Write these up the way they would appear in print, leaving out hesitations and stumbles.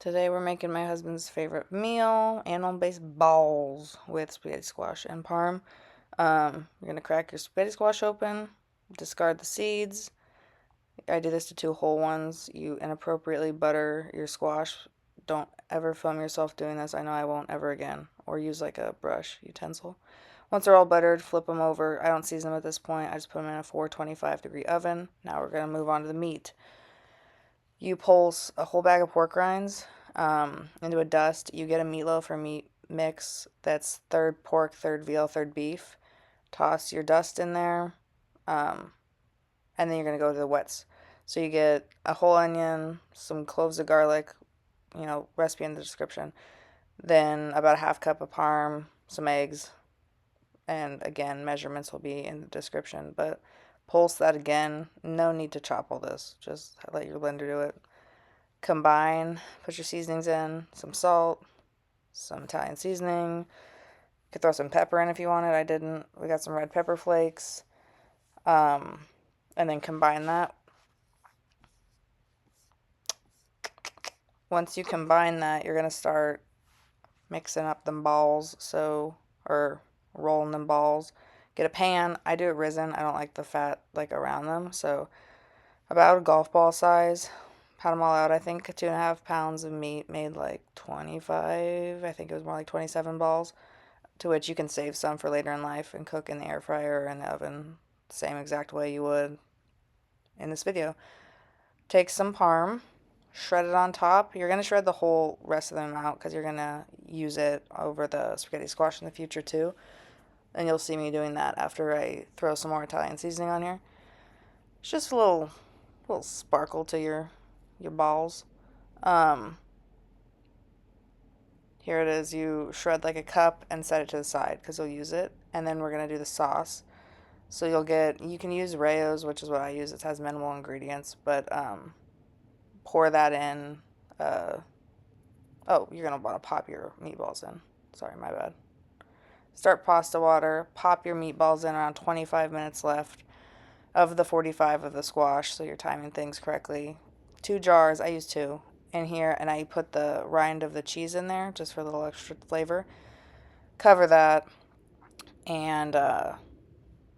Today we're making my husband's favorite meal, animal-based balls with spaghetti squash and parm. You're going to crack your spaghetti squash open, discard the seeds. I do this to 2 whole ones. You inappropriately butter your squash. Don't ever film yourself doing this. I know I won't ever again. Or use like a brush utensil. Once they're all buttered, flip them over. I don't season them at this point. I just put them in a 425-degree oven. Now we're going to move on to the meat. You pulse a whole bag of pork rinds into a dust. You get a meatloaf or meat mix that's third pork, third veal, third beef. Toss your dust in there, and then you're going to go to the wets. So you get a whole onion, some cloves of garlic, recipe in the description. Then about a half cup of parm, some eggs, and again, measurements will be in the description. But pulse that again. No need to chop all this. Just let your blender do it. Combine, put your seasonings in, some salt, some Italian seasoning. You could throw some pepper in if you wanted. I didn't. We got some red pepper flakes. And then combine that. Once you combine that, you're going to start mixing up them balls, or rolling them balls. Get a pan. I do it risen. I don't like the fat around them, so about a golf ball size. Pat them all out. I think 2.5 pounds of meat made like 25. I think it was more like 27 balls, to which you can save some for later in life and cook in the air fryer or in the oven the same exact way you would in this video. Take some parm, shred it on top. You're going to shred the whole rest of them out because you're going to use it over the spaghetti squash in the future too. And you'll see me doing that after I throw some more Italian seasoning on here. It's just a little sparkle to your balls. Here it is. You shred like a cup and set it to the side because you'll use it. And then we're going to do the sauce. So you can use Rayo's, which is what I use. It has minimal ingredients, but pour that in. You're going to want to pop your meatballs in. Sorry, my bad. Start pasta water. Pop your meatballs in around 25 minutes left of the 45 of the squash, so you're timing things correctly. 2 jars, I use 2 in here, and I put the rind of the cheese in there just for a little extra flavor. Cover that, and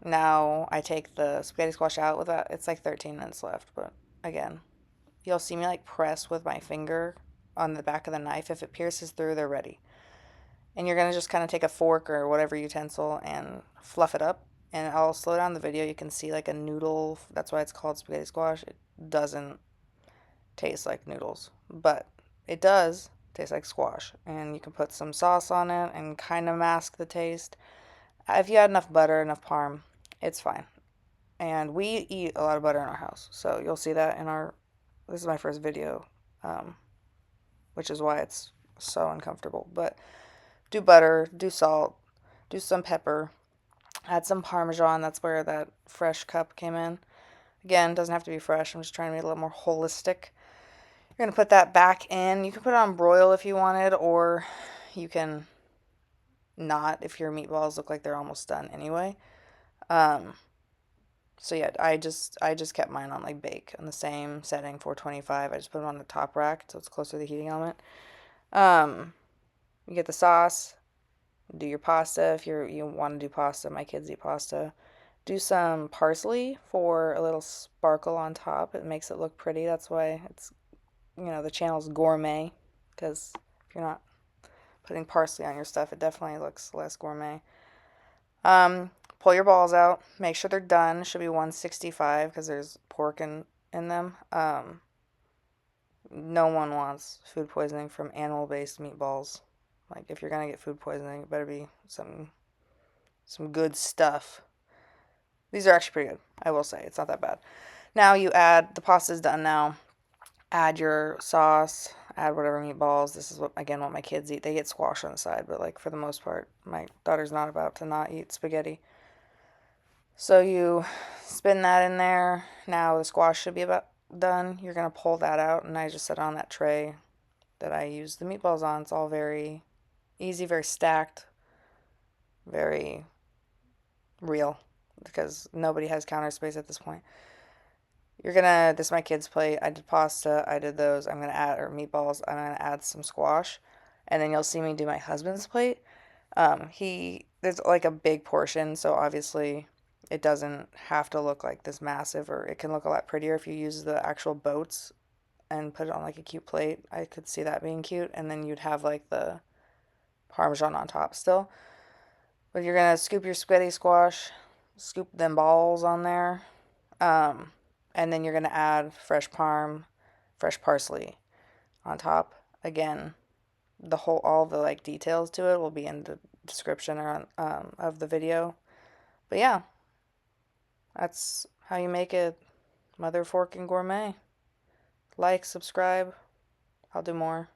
now I take the spaghetti squash out with that. It's like 13 minutes left, but again, you'll see me press with my finger on the back of the knife. If it pierces through, they're ready. And you're going to just kind of take a fork or whatever utensil and fluff it up. And I'll slow down the video. You can see a noodle. That's why it's called spaghetti squash. It doesn't taste like noodles, but it does taste like squash. And you can put some sauce on it and kind of mask the taste. If you add enough butter, enough parm, it's fine. And we eat a lot of butter in our house. So you'll see that this is my first video, which is why it's so uncomfortable. But do butter, do salt, do some pepper, add some Parmesan. That's where that fresh cup came in. Again, doesn't have to be fresh. I'm just trying to make it a little more holistic. You're going to put that back in. You can put it on broil if you wanted, or you can not if your meatballs look like they're almost done anyway. So yeah, I just kept mine on bake on the same setting, 425. I just put them on the top rack so it's closer to the heating element. You get the sauce, do your pasta if you want to do pasta. My kids eat pasta. Do some parsley for a little sparkle on top. It makes it look pretty. That's why it's, the channel's gourmet, because if you're not putting parsley on your stuff, it definitely looks less gourmet. Pull your balls out. Make sure they're done. Should be 165 because there's pork in them. No one wants food poisoning from animal-based meatballs. If you're gonna get food poisoning, it better be some good stuff. These are actually pretty good, I will say. It's not that bad. Now you add, the pasta's done now. Add your sauce, add whatever meatballs. This is what my kids eat. They get squash on the side, but for the most part, my daughter's not about to not eat spaghetti. So you spin that in there. Now the squash should be about done. You're gonna pull that out, and I just set it on that tray that I use the meatballs on. It's all very easy, very stacked, very real, because nobody has counter space at this point. This is my kid's plate. I did pasta, I did those. I'm gonna add, or meatballs, I'm gonna add some squash. And then you'll see me do my husband's plate. There's like a big portion, so obviously it doesn't have to look like this massive, or it can look a lot prettier if you use the actual boats and put it on like a cute plate. I could see that being cute. And then you'd have like the Parmesan on top still. But you're gonna scoop your spaghetti squash, scoop them balls on there. Um, and then you're gonna add fresh parsley on top. Again, all the like details to it will be in the description or of the video. But yeah, that's how you make it. Motherforkin Gourmet. Like, subscribe. I'll do more.